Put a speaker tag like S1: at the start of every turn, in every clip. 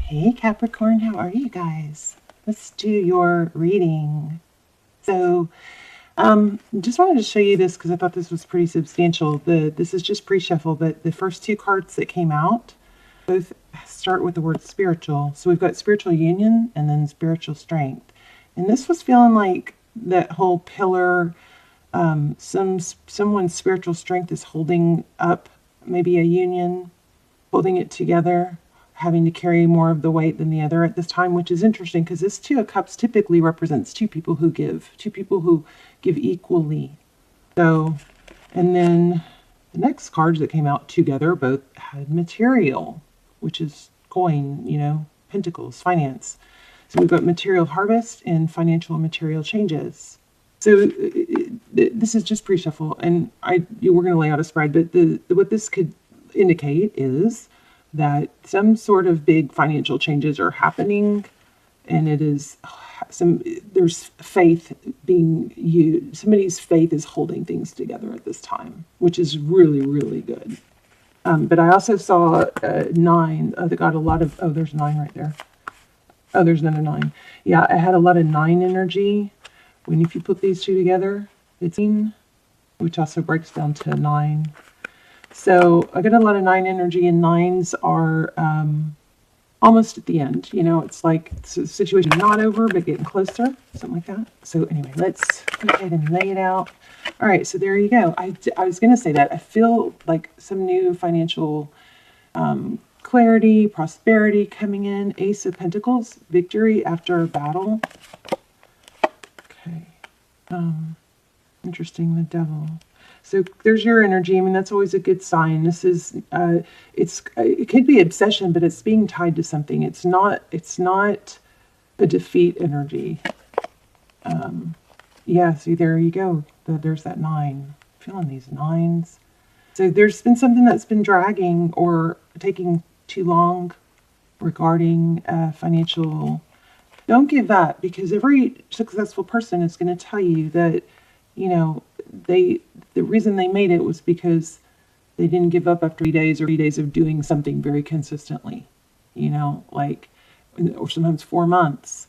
S1: Hey Capricorn, how are you guys? Let's do your reading. So, just wanted to show you this because I thought this was pretty substantial. This is just pre-shuffle, but the first two cards that came out both start with the word spiritual. So we've got spiritual union and then spiritual strength. And this was feeling like that whole pillar, someone's spiritual strength is holding up maybe a union, holding it together, having to carry more of the weight than the other at this time, which is interesting because this Two of Cups typically represents two people who give equally. So, and then the next cards that came out together both had material, which is coin, pentacles, finance. So we've got material harvest and financial and material changes. So this is just pre-shuffle, and we're going to lay out a spread, but what this could indicate is that some sort of big financial changes are happening, and there's faith being used. Somebody's faith is holding things together at this time, which is really, really good. But I also saw 9. They got a lot of, there's 9 right there. Oh, there's another 9. Yeah, I had a lot of 9 energy. If you put these two together, it's 9, which also breaks down to 9. So I got a lot of 9 energy, and 9s are almost at the end. It's like it's a situation not over, but getting closer, something like that. So anyway, let's go ahead and lay it out. All right, so there you go. I was going to say that. I feel like some new financial clarity, prosperity coming in. Ace of Pentacles, victory after a battle. Okay. Interesting, the Devil. So there's your energy. That's always a good sign. This is, it could be obsession, but it's being tied to something. It's not a defeat energy. See, there you go. There's that 9. Feeling these 9s. So there's been something that's been dragging or taking too long regarding financial. Don't give up, because every successful person is going to tell you that, the reason they made it was because they didn't give up after 3 days or 3 days of doing something very consistently, or sometimes 4 months.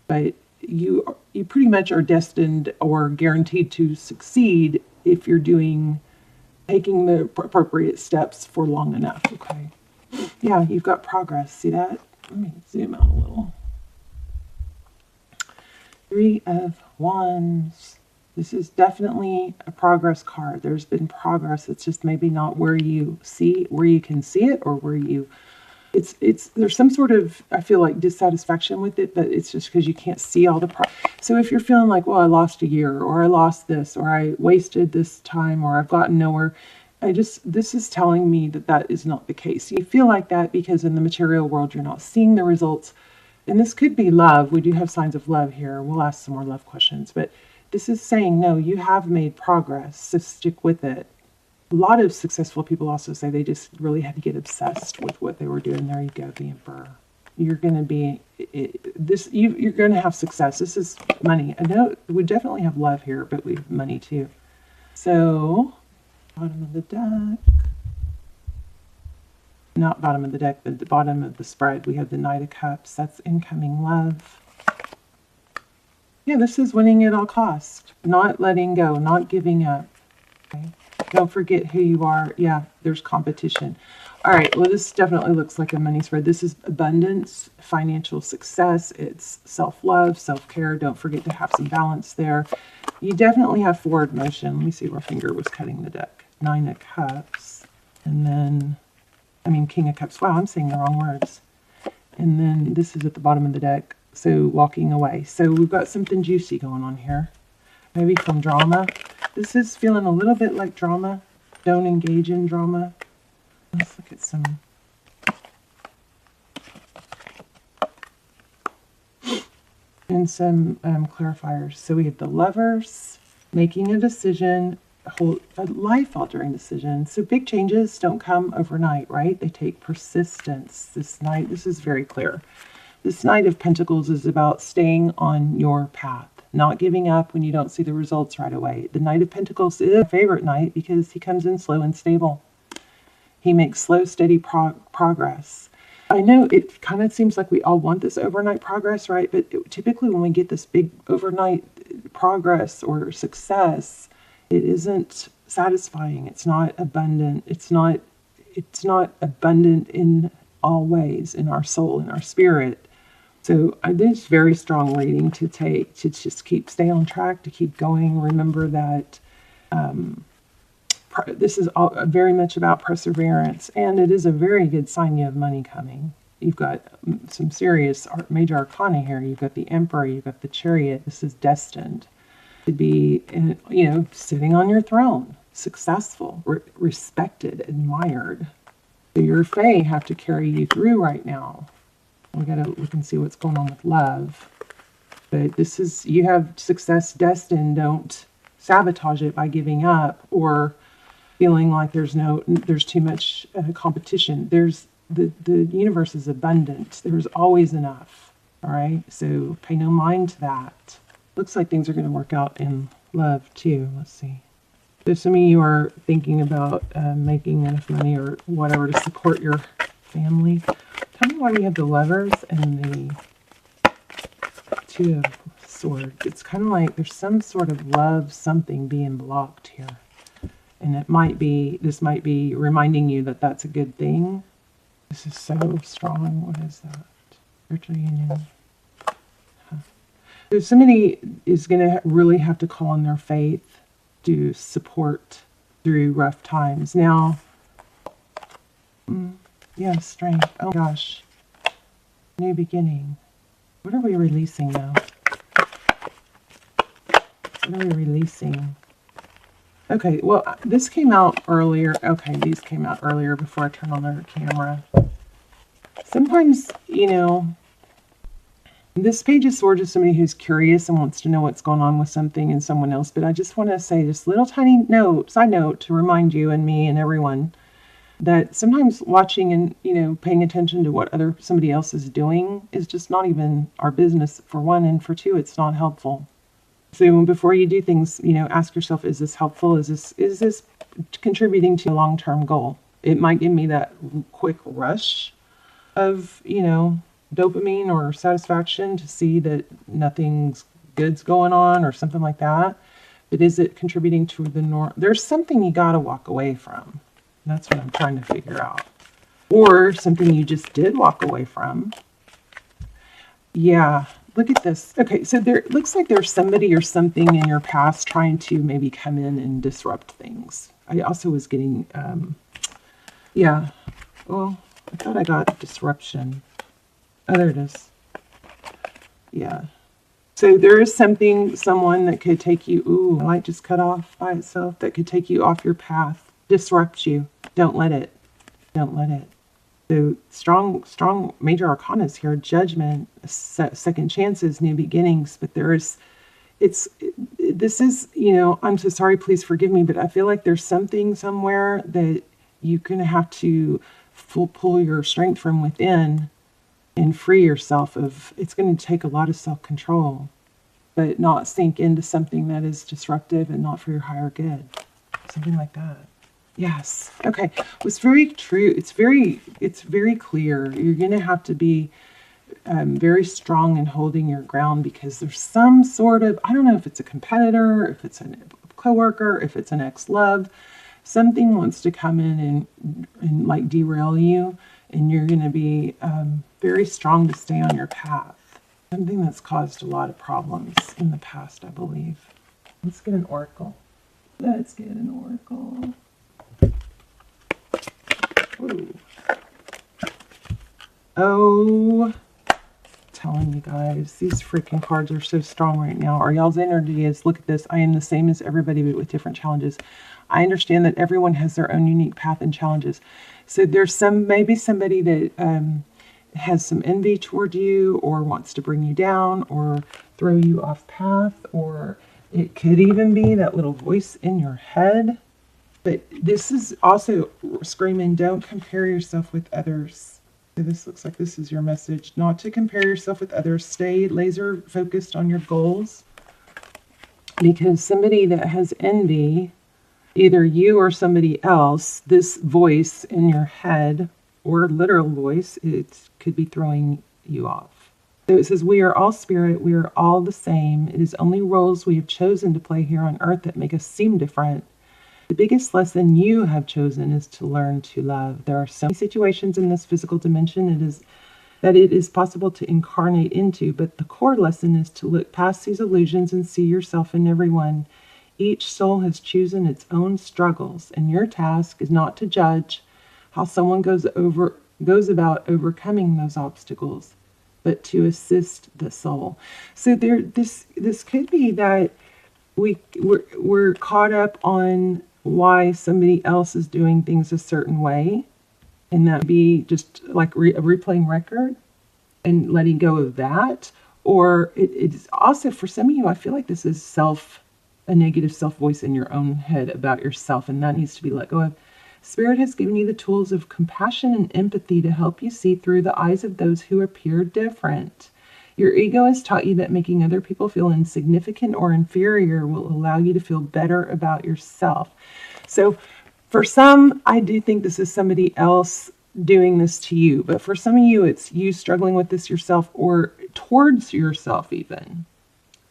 S1: But you pretty much are destined or guaranteed to succeed if you're taking the appropriate steps for long enough. Okay. Yeah, you've got progress. See that? Let me zoom out a little. 3 of Wands. This is definitely a progress card. There's been progress. It's just maybe not where you can see it, or there's some sort of, I feel like, dissatisfaction with it, but it's just because you can't see all the So if you're feeling like, well, I lost a year, or I lost this, or I wasted this time, or I've gotten nowhere, this is telling me that is not the case. You feel like that because in the material world, you're not seeing the results. And this could be love. We do have signs of love here. We'll ask some more love questions, but this is saying, no, you have made progress, so stick with it. A lot of successful people also say they just really had to get obsessed with what they were doing. There you go, the Emperor. You're going to be you're going to have success. This is money. I know we definitely have love here, but we have money too. So, bottom of the deck. Not bottom of the deck, but the bottom of the spread. We have the Knight of Cups. That's incoming love. Yeah, this is winning at all costs. Not letting go, not giving up. Okay. Don't forget who you are. Yeah, there's competition. All right, well, this definitely looks like a money spread. This is abundance, financial success. It's self-love, self-care. Don't forget to have some balance there. You definitely have forward motion. Let me see where finger was cutting the deck. 9 of Cups. And then, King of Cups. Wow, I'm saying the wrong words. And then this is at the bottom of the deck. So walking away. So we've got something juicy going on here. Maybe from drama. This is feeling a little bit like drama. Don't engage in drama. Let's look at some. And some clarifiers. So we have the Lovers, making a decision, a life-altering decision. So big changes don't come overnight, right? They take persistence. This is very clear. This Knight of Pentacles is about staying on your path, not giving up when you don't see the results right away. The Knight of Pentacles is a favorite knight because he comes in slow and stable. He makes slow, steady progress. I know it kind of seems like we all want this overnight progress, right? But typically when we get this big overnight progress or success, it isn't satisfying. It's not abundant. It's not abundant in all ways, in our soul, in our spirit. So this is very strong reading to take, to just stay on track, to keep going. Remember that this is all very much about perseverance, and it is a very good sign you have money coming. You've got some serious major arcana here. You've got the Emperor, you've got the Chariot. This is destined to be, sitting on your throne, successful, respected, admired. So your Fae have to carry you through right now. We gotta look and see what's going on with love. But this is, you have success destined. Don't sabotage it by giving up or feeling like there's too much competition. The universe is abundant. There's always enough. All right. So pay no mind to that. Looks like things are going to work out in love too. Let's see. So some of you are thinking about making enough money or whatever to support your family. Tell me why you have the Lovers and the Two of Swords. It's kind of like there's some sort of love, something being blocked here. And this might be reminding you that that's a good thing. This is so strong. What is that? Spiritual union. So somebody is going to really have to call on their faith to support through rough times. Now, yeah, strength. Oh gosh. New beginning. What are we releasing now? What are we releasing? Okay, well, this came out earlier. Okay, these came out earlier before I turned on the camera. Sometimes, this Page of Swords is somebody who's curious and wants to know what's going on with something in someone else. But I just want to say this little tiny side note to remind you and me and everyone that sometimes watching and, paying attention to what somebody else is doing is just not even our business, for one, and for two, it's not helpful. So before you do things, ask yourself, is this helpful? Is this contributing to a long-term goal? It might give me that quick rush of, dopamine or satisfaction to see that nothing's good's going on or something like that. But is it contributing to the norm? There's something you got to walk away from. That's what I'm trying to figure out. Or something you just did walk away from. Yeah. Look at this. Okay, so there looks like there's somebody or something in your past trying to maybe come in and disrupt things. I also was getting, yeah. Well, I thought I got disruption. Oh, there it is. Yeah. So there is someone that could take you, the light just cut off by itself, that could take you off your path, disrupt you. Don't let it. Don't let it. So strong major arcanas here, judgment, second chances, new beginnings. But this is, I'm so sorry, please forgive me, but I feel like there's something somewhere that you're going to have to pull your strength from within and free yourself of. It's going to take a lot of self-control, but not sink into something that is disruptive and not for your higher good. Something like that. Yes. Okay. It's very true. It's very clear. You're going to have to be very strong in holding your ground, because there's some sort of, I don't know if it's a competitor, if it's a coworker, if it's an ex-love, something wants to come in and like derail you, and you're going to be very strong to stay on your path. Something that's caused a lot of problems in the past, I believe. Let's get an oracle. Let's get an oracle. Ooh. Oh, telling you guys, these freaking cards are so strong right now. Are y'all's energy is, look at this. I am the same as everybody, but with different challenges. I understand that everyone has their own unique path and challenges. So there's maybe somebody that has some envy toward you, or wants to bring you down, or throw you off path, or it could even be that little voice in your head. But this is also screaming, don't compare yourself with others. So this looks like this is your message, not to compare yourself with others. Stay laser focused on your goals, because somebody that has envy, either you or somebody else, this voice in your head or literal voice, it could be throwing you off. So it says, we are all spirit, we are all the same. It is only roles we have chosen to play here on earth that make us seem different. The biggest lesson you have chosen is to learn to love. There are so many situations in this physical dimension it is possible to incarnate into, but the core lesson is to look past these illusions and see yourself in everyone. Each soul has chosen its own struggles, and your task is not to judge how someone goes about overcoming those obstacles, but to assist the soul. So this could be that we're caught up on why somebody else is doing things a certain way, and that be just like a replaying record and letting go of that. Or it's also, for some of you, I feel like this is a negative self voice in your own head about yourself, and that needs to be let go of. Spirit has given you the tools of compassion and empathy to help you see through the eyes of those who appear different. Your ego has taught you that making other people feel insignificant or inferior will allow you to feel better about yourself. So for some, I do think this is somebody else doing this to you. But for some of you, it's you struggling with this yourself or towards yourself even.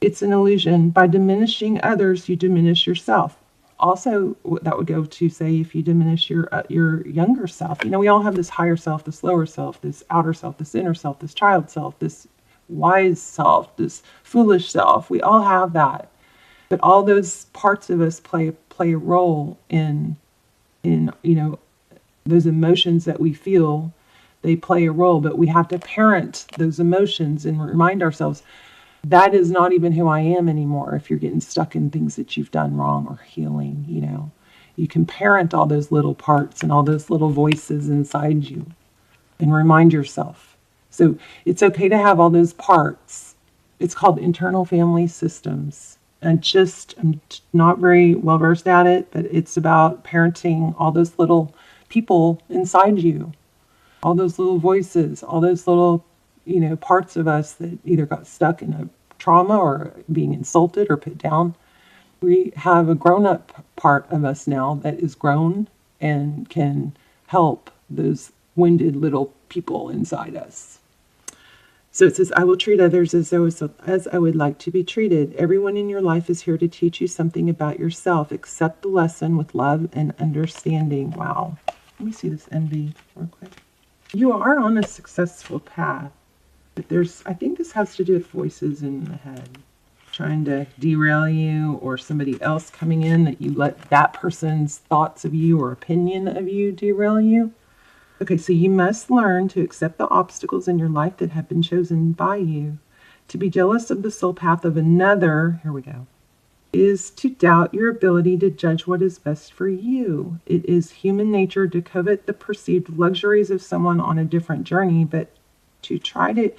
S1: It's an illusion. By diminishing others, you diminish yourself. Also, that would go to say if you diminish your younger self. You know, we all have this higher self, this lower self, this outer self, this inner self, this child self, this wise self, this foolish self. We all have that. But all those parts of us play a role in those emotions that we feel. They play a role, but we have to parent those emotions and remind ourselves that is not even who I am anymore. If you're getting stuck in things that you've done wrong or healing, you can parent all those little parts and all those little voices inside you and remind yourself. So it's okay to have all those parts. It's called internal family systems. I'm not very well versed at it, but it's about parenting all those little people inside you, all those little voices, all those little, parts of us that either got stuck in a trauma or being insulted or put down. We have a grown-up part of us now that is grown and can help those wounded little people inside us. So it says, I will treat others as I would like to be treated. Everyone in your life is here to teach you something about yourself. Accept the lesson with love and understanding. Wow. Let me see this envy real quick. You are on a successful path, but I think this has to do with voices in the head trying to derail you, or somebody else coming in that you let that person's thoughts of you or opinion of you derail you. Okay, so you must learn to accept the obstacles in your life that have been chosen by you. To be jealous of the soul path of another, here we go, is to doubt your ability to judge what is best for you. It is human nature to covet the perceived luxuries of someone on a different journey, but to try to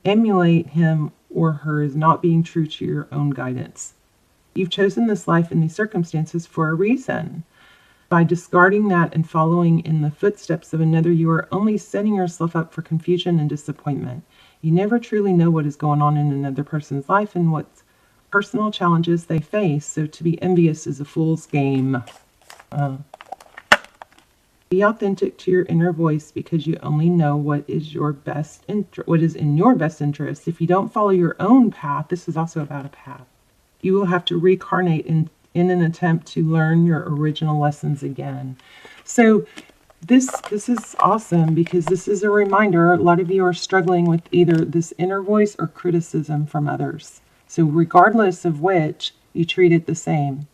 S1: emulate him or her is not being true to your own guidance. You've chosen this life and these circumstances for a reason. By discarding that and following in the footsteps of another, you are only setting yourself up for confusion and disappointment. You never truly know what is going on in another person's life and what personal challenges they face, so to be envious is a fool's game. Be authentic to your inner voice, because you only know what is in your best interest. If you don't follow your own path, this is also about a path, you will have to reincarnate in an attempt to learn your original lessons again. So this is awesome, because this is a reminder. A lot of you are struggling with either this inner voice or criticism from others. So regardless of which, you treat it the same.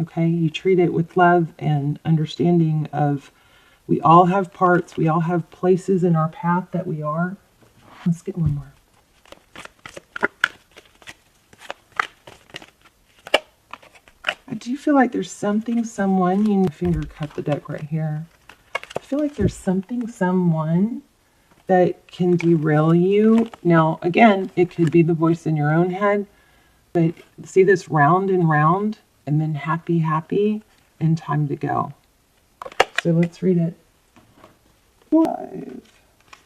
S1: Okay? You treat it with love and understanding of we all have parts, we all have places in our path that we are. Let's get one more. I do feel like there's someone, you finger cut the deck right here. I feel like there's someone that can derail you. Now, again, it could be the voice in your own head, but see this round and round, and then happy, happy, and time to go. So let's read it. 5.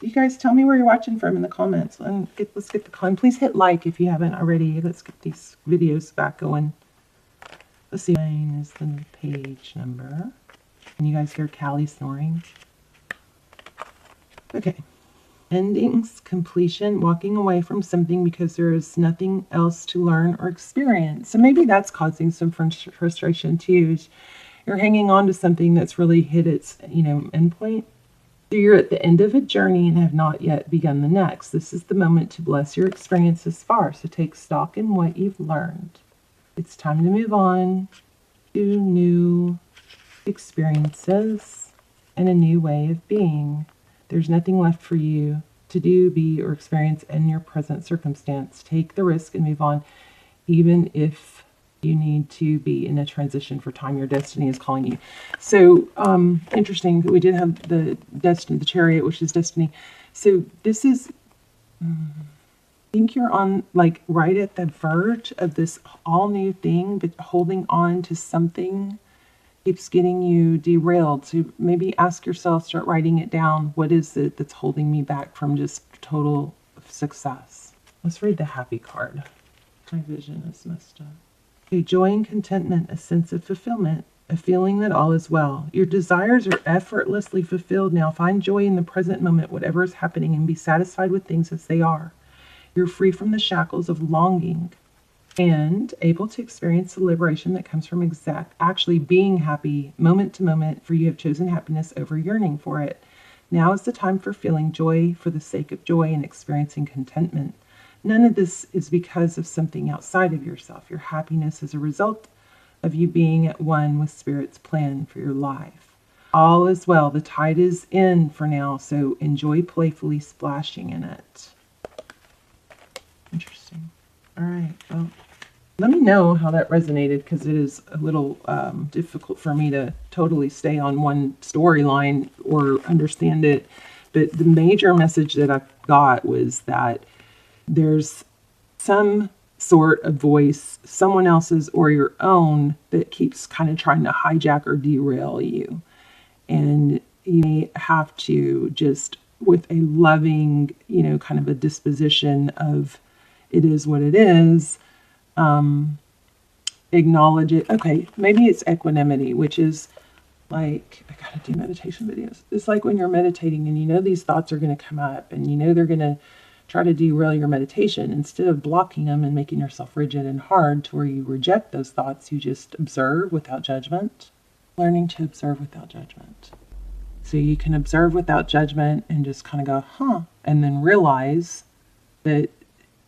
S1: You guys tell me where you're watching from in the comments. Let's get the comment. Please hit like if you haven't already. Let's get these videos back going. Let's see. 9 is the page number. Can you guys hear Callie snoring? Okay. Endings, completion, walking away from something because there is nothing else to learn or experience. So maybe that's causing some frustration too. You're hanging on to something that's really hit its, endpoint. So you're at the end of a journey and have not yet begun the next. This is the moment to bless your experience thus far. So take stock in what you've learned. It's time to move on to new experiences and a new way of being. There's nothing left for you to do, be, or experience in your present circumstance. Take the risk and move on, even if you need to be in a transition for time. Your destiny is calling you. So interesting. We did have the destiny, the chariot, which is destiny. So this is, I think you're on like right at the verge of this all new thing, but holding on to something keeps getting you derailed. So maybe ask yourself, start writing it down. What is it that's holding me back from just total success? Let's read the happy card. My vision is messed up. Okay, joy and contentment, a sense of fulfillment, a feeling that all is well. Your desires are effortlessly fulfilled now. Find joy in the present moment, whatever is happening, and be satisfied with things as they are. You're free from the shackles of longing and able to experience the liberation that comes from actually being happy moment to moment, for you have chosen happiness over yearning for it. Now is the time for feeling joy for the sake of joy and experiencing contentment. None of this is because of something outside of yourself. Your happiness is a result of you being at one with Spirit's plan for your life. All is well. The tide is in for now, so enjoy playfully splashing in it. Interesting. All right. Well, let me know how that resonated, because it is a little difficult for me to totally stay on one storyline or understand it. But the major message that I got was that there's some sort of voice, someone else's or your own, that keeps kind of trying to hijack or derail you. And you may have to just, with a loving, kind of a disposition of it is what it is, acknowledge it. Okay, maybe it's equanimity, which is like, I gotta do meditation videos. It's like when you're meditating and these thoughts are going to come up and they're going to try to derail your meditation. Instead of blocking them and making yourself rigid and hard to where you reject those thoughts, you just observe without judgment. Learning to observe without judgment. So you can observe without judgment and just kind of go, huh, and then realize that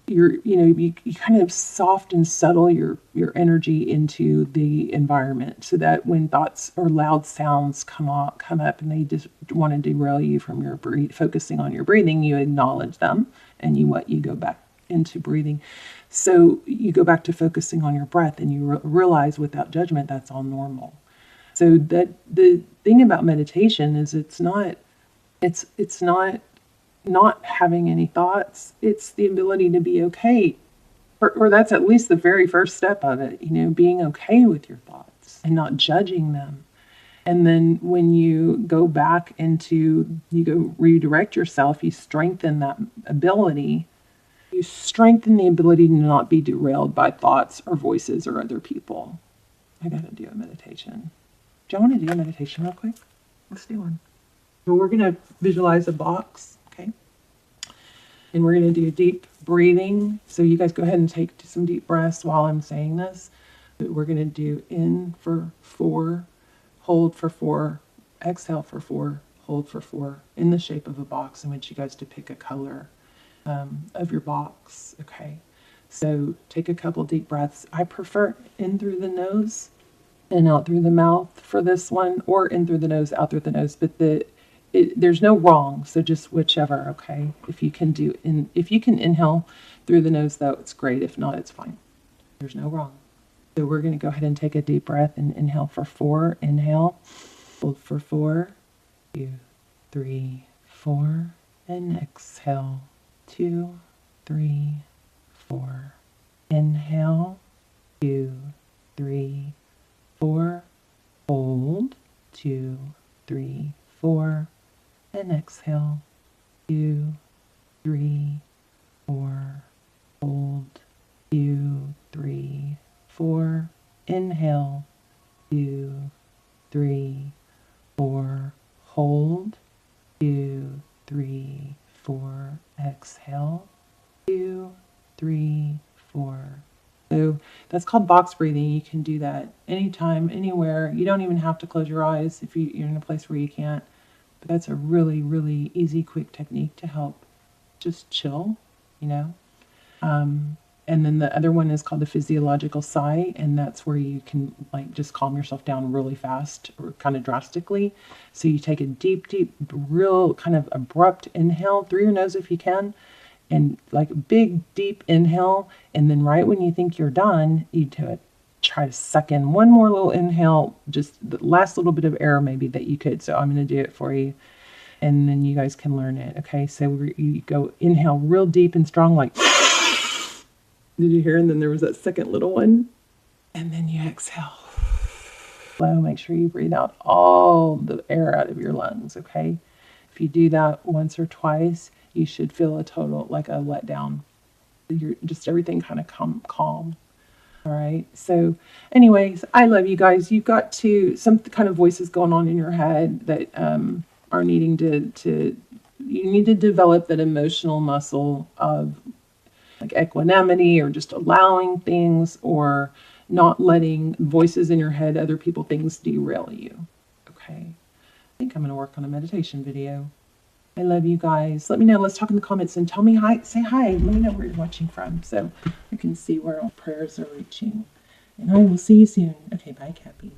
S1: you kind of soft and subtle your energy into the environment, so that when thoughts or loud sounds come up and they just want to derail you from your focusing on your breathing, you acknowledge them and you go back into breathing. So you go back to focusing on your breath and you realize without judgment that's all normal. So that the thing about meditation is it's not having any thoughts. It's the ability to be okay, or that's at least the very first step of it, being okay with your thoughts and not judging them. And then when you go back you go redirect yourself, you strengthen that ability. You strengthen the ability to not be derailed by thoughts or voices or other people. I gotta do a meditation. Do you want to do a meditation real quick? Let's do one. So we're gonna visualize a box. Okay. And we're going to do deep breathing. So you guys go ahead and take some deep breaths while I'm saying this. We're going to do in for 4, hold for 4, exhale for 4, hold for 4, in the shape of a box. I want you guys to pick a color of your box. Okay. So take a couple deep breaths. I prefer in through the nose and out through the mouth for this one, or in through the nose, out through the nose. But there's no wrong, so just whichever, okay? If you can inhale through the nose, though, it's great. If not, it's fine. There's no wrong. So we're going to go ahead and take a deep breath and inhale for 4. Inhale, hold for 4, 2, 3, 4, and exhale, 2, 3, 4. Inhale, 2, 3, 4. Hold, 2, 3, 4. And exhale, 2, 3, 4. Hold, 2, 3, 4. Inhale, 2, 3, 4. Hold, 2, 3, 2, 3, 4. So that's called box breathing. You can do that anytime, anywhere. You don't even have to close your eyes if you're in a place where you can't. But that's a really, really easy, quick technique to help just chill, you know. And then the other one is called the physiological sigh, and that's where you can like just calm yourself down really fast or kind of drastically. So you take a deep, deep, real kind of abrupt inhale through your nose if you can, and like a big, deep inhale. And then right when you think you're done, you do it. Try to suck in one more little inhale, just the last little bit of air maybe that you could. So I'm going to do it for you, and then you guys can learn it. Okay, so you go inhale real deep and strong, like. Did you hear? And then there was that second little one. And then you exhale. Slow. Make sure you breathe out all the air out of your lungs, okay? If you do that once or twice, you should feel a total, like a letdown. You're just everything kind of calm. All right. So anyways, I love you guys. You've got some kind of voices going on in your head that are needing to you need to develop that emotional muscle of like equanimity, or just allowing things, or not letting voices in your head, other people, things derail you. Okay. I think I'm going to work on a meditation video. I love you guys. Let me know. Let's talk in the comments and tell me hi. Say hi. Let me know where you're watching from so I can see where all prayers are reaching. And I will see you soon. Okay. Bye, Cappy.